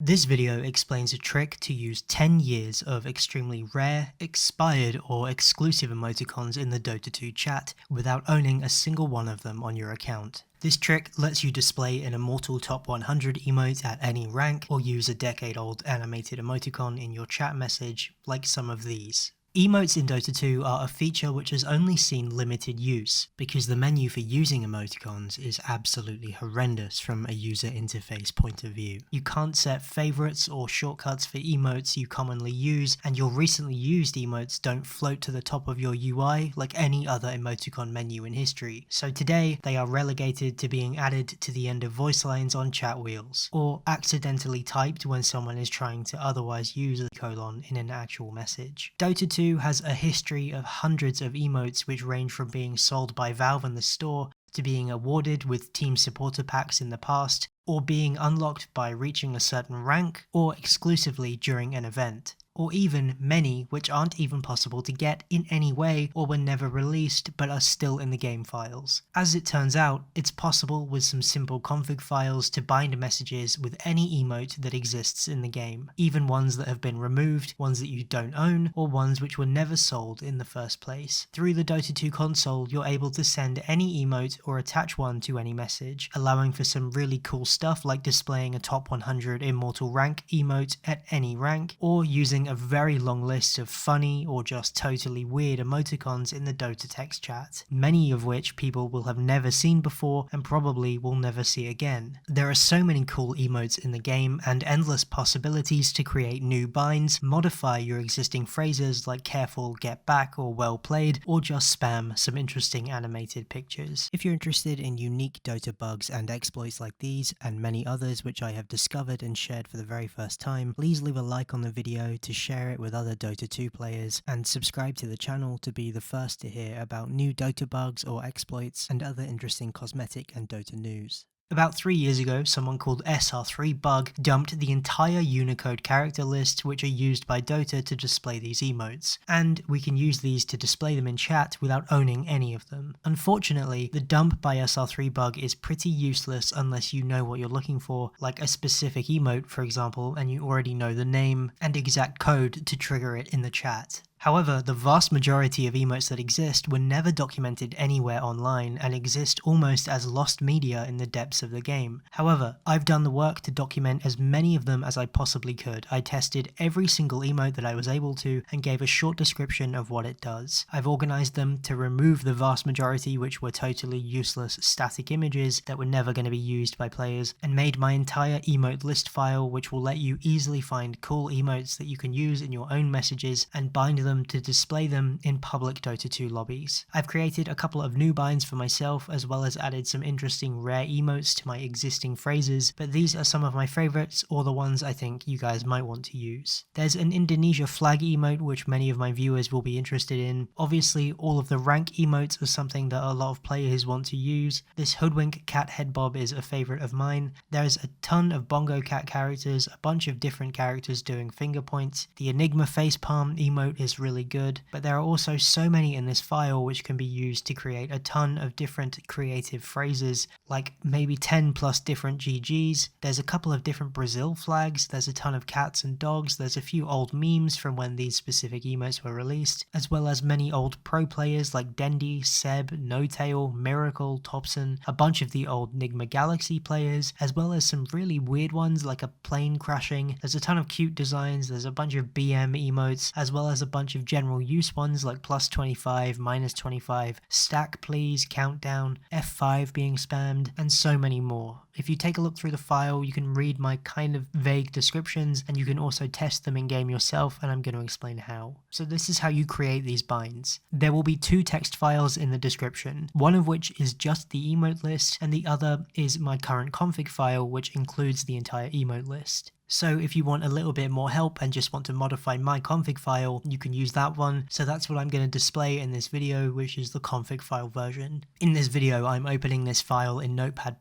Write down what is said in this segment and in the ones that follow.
This video explains a trick to use 10 years of extremely rare, expired, or exclusive emoticons in the Dota 2 chat without owning a single one of them on your account. This trick lets you display an immortal top 100 emote at any rank, or use a decade-old animated emoticon in your chat message, like some of these. Emotes in Dota 2 are a feature which has only seen limited use, because the menu for using emoticons is absolutely horrendous from a user interface point of view. You can't set favorites or shortcuts for emotes you commonly use, and your recently used emotes don't float to the top of your UI like any other emoticon menu in history. So today, they are relegated to being added to the end of voice lines on chat wheels, or accidentally typed when someone is trying to otherwise use a colon in an actual message. Dota 2 has a history of hundreds of emotes which range from being sold by Valve in the store, to being awarded with team supporter packs in the past, or being unlocked by reaching a certain rank, or exclusively during an event. Or even many which aren't even possible to get in any way or were never released but are still in the game files. As it turns out, it's possible with some simple config files to bind messages with any emote that exists in the game, even ones that have been removed, ones that you don't own, or ones which were never sold in the first place. Through the Dota 2 console, you're able to send any emote or attach one to any message, allowing for some really cool stuff like displaying a top 100 immortal rank emote at any rank, or using a very long list of funny or just totally weird emoticons in the Dota text chat, many of which people will have never seen before and probably will never see again. There are so many cool emotes in the game and endless possibilities to create new binds, modify your existing phrases like careful, get back, or well played, or just spam some interesting animated pictures. If you're interested in unique Dota bugs and exploits like these and many others which I have discovered and shared for the very first time, please leave a like on the video to share it with other Dota 2 players, and subscribe to the channel to be the first to hear about new Dota bugs or exploits and other interesting cosmetic and Dota news. About 3 years ago, someone called SR3Bug dumped the entire Unicode character list which are used by Dota to display these emotes, and we can use these to display them in chat without owning any of them. Unfortunately, the dump by SR3Bug is pretty useless unless you know what you're looking for, like a specific emote for example, and you already know the name and exact code to trigger it in the chat. However, the vast majority of emotes that exist were never documented anywhere online and exist almost as lost media in the depths of the game. However, I've done the work to document as many of them as I possibly could. I tested every single emote that I was able to and gave a short description of what it does. I've organized them to remove the vast majority which were totally useless static images that were never going to be used by players, and made my entire emote list file which will let you easily find cool emotes that you can use in your own messages and bind them to display them in public Dota 2 lobbies. I've created a couple of new binds for myself, as well as added some interesting rare emotes to my existing phrases, but these are some of my favorites or the ones I think you guys might want to use. There's an Indonesia flag emote which many of my viewers will be interested in. Obviously, all of the rank emotes are something that a lot of players want to use. This hoodwink cat head bob is a favorite of mine. There's a ton of bongo cat characters, a bunch of different characters doing finger points. The enigma facepalm emote is really good, but there are also so many in this file which can be used to create a ton of different creative phrases, like maybe 10 plus different GGs. There's a couple of different Brazil flags, there's a ton of cats and dogs, there's a few old memes from when these specific emotes were released, as well as many old pro players like Dendi, Seb, No-Tail, Miracle, Topson, a bunch of the old Nigma Galaxy players, as well as some really weird ones like a plane crashing. There's a ton of cute designs, there's a bunch of BM emotes, as well as a bunch of general use ones like plus 25, minus 25, stack please, countdown, F5 being spammed, and so many more. If you take a look through the file, you can read my kind of vague descriptions, and you can also test them in game yourself, and I'm going to explain how. So this is how you create these binds. There will be two text files in the description, one of which is just the emote list, and the other is my current config file which includes the entire emote list. So if you want a little bit more help and just want to modify my config file, you can use that one. So that's what I'm going to display in this video, which is the config file version. In this video, I'm opening this file in Notepad++,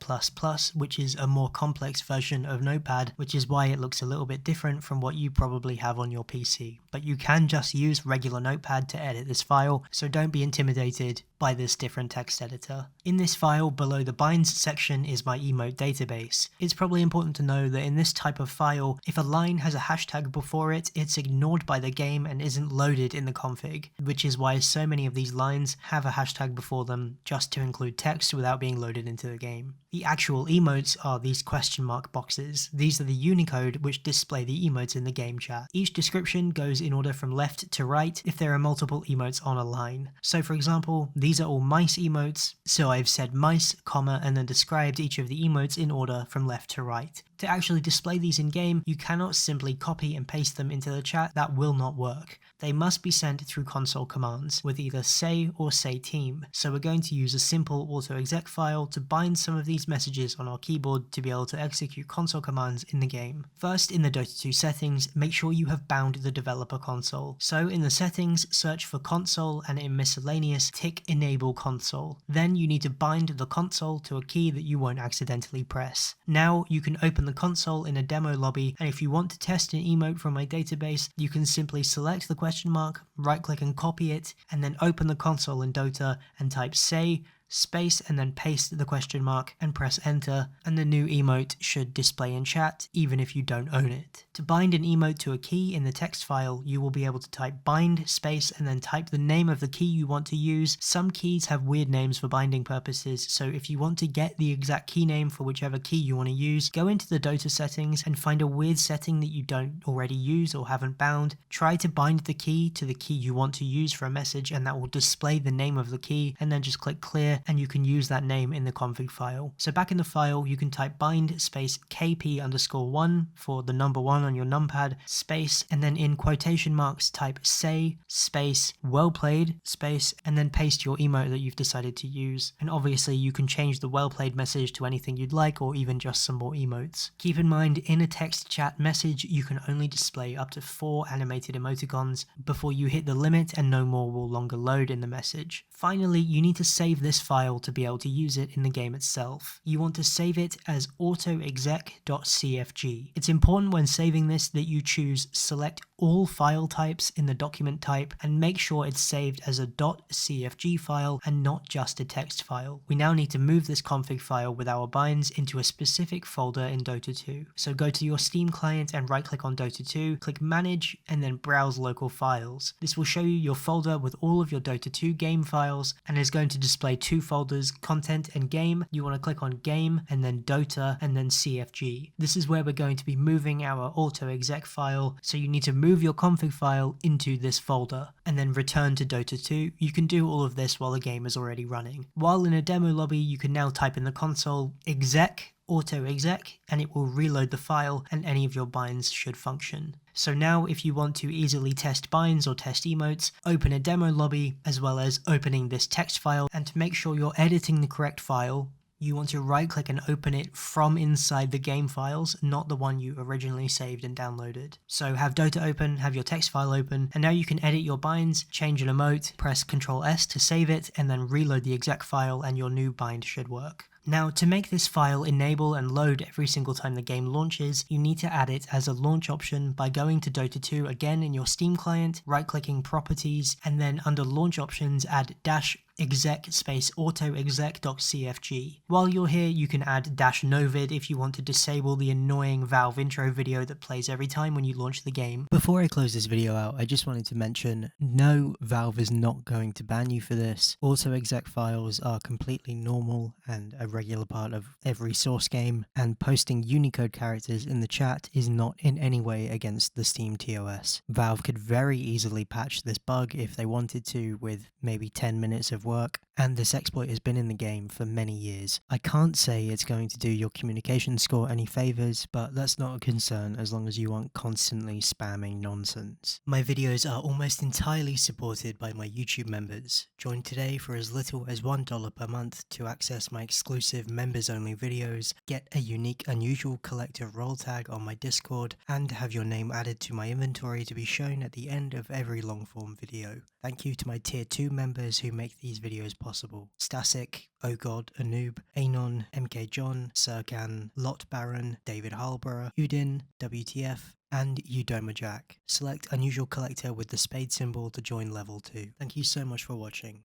which is a more complex version of Notepad, which is why it looks a little bit different from what you probably have on your PC. But you can just use regular Notepad to edit this file, so don't be intimidated. by this different text editor. In this file, below the binds section is my emote database. It's probably important to know that in this type of file, if a line has a hashtag before it, it's ignored by the game and isn't loaded in the config, which is why so many of these lines have a hashtag before them just to include text without being loaded into the game. The actual emotes are these question mark boxes. These are the Unicode which display the emotes in the game chat. Each description goes in order from left to right if there are multiple emotes on a line. So for example, these are all mice emotes, so I've said mice, comma, and then described each of the emotes in order from left to right. To actually display these in game, you cannot simply copy and paste them into the chat. That will not work. They must be sent through console commands with either say or say team. So we're going to use a simple autoexec file to bind some of these messages on our keyboard to be able to execute console commands in the game. First, in the Dota 2 settings, make sure you have bound the developer console. So in the settings, search for console and in miscellaneous, tick enable console. Then you need to bind the console to a key that you won't accidentally press. Now you can open the console in a demo lobby, and if you want to test an emote from my database, you can simply select the question mark, right click and copy it, and then open the console in Dota and type say space and then paste the question mark and press enter, and the new emote should display in chat even if you don't own it. To bind an emote to a key in the text file, you will be able to type bind space and then type the name of the key you want to use. Some keys have weird names for binding purposes, so if you want to get the exact key name for whichever key you want to use, go into the Dota settings and find a weird setting that you don't already use or haven't bound. Try to bind the key to the key you want to use for a message, and that will display the name of the key, and then just click clear and you can use that name in the config file. So back in the file, you can type bind space kp_1 for the number 1 on your numpad, space, and then in quotation marks type say space well played space, and then paste your emote that you've decided to use. And obviously you can change the well played message to anything you'd like, or even just some more emotes. Keep in mind, in a text chat message, you can only display up to 4 animated emoticons before you hit the limit, and no more will longer load in the message. Finally, you need to save this file to be able to use it in the game itself. You want to save it as autoexec.cfg. It's important when saving this that you choose select all file types in the document type and make sure it's saved as a .cfg file and not just a text file. We now need to move this config file with our binds into a specific folder in Dota 2. So go to your Steam client and right click on Dota 2, click manage, and then browse local files. This will show you your folder with all of your Dota 2 game files and is going to display 2 folders, content and game. You want to click on game and then Dota and then CFG. This is where we're going to be moving our autoexec file, so you need to move your config file into this folder and then return to Dota 2. You can do all of this while the game is already running. While in a demo lobby, you can now type in the console exec autoexec and it will reload the file and any of your binds should function. So now if you want to easily test binds or test emotes, open a demo lobby as well as opening this text file, and to make sure you're editing the correct file, you want to right click and open it from inside the game files, not the one you originally saved and downloaded. So have Dota open, have your text file open, and now you can edit your binds, change an emote, press Ctrl S to save it, and then reload the exec file and your new bind should work. Now, to make this file enable and load every single time the game launches, you need to add it as a launch option by going to Dota 2 again in your Steam client, right-clicking Properties, and then under Launch Options add -exec space autoexec.cfg. While you're here, you can add -novid if you want to disable the annoying Valve intro video that plays every time when you launch the game. Before I close this video out, I just wanted to mention, no, Valve is not going to ban you for this. Autoexec files are completely normal and a regular part of every source game, and posting Unicode characters in the chat is not in any way against the Steam TOS. Valve could very easily patch this bug if they wanted to with maybe 10 minutes of work, and this exploit has been in the game for many years. I can't say it's going to do your communication score any favors, but that's not a concern as long as you aren't constantly spamming nonsense. My videos are almost entirely supported by my YouTube members. Join today for as little as $1 per month to access my exclusive members only videos, get a unique unusual collective role tag on my Discord, and have your name added to my inventory to be shown at the end of every long form video. Thank you to my tier 2 members who make these videos possible: Stasik, Oh God, Anoob, Anon, MK John, Serkan, Lot Baron, David Halborough, Udin, WTF, and Udoma Jack. Select Unusual Collector with the spade symbol to join level 2. Thank you so much for watching.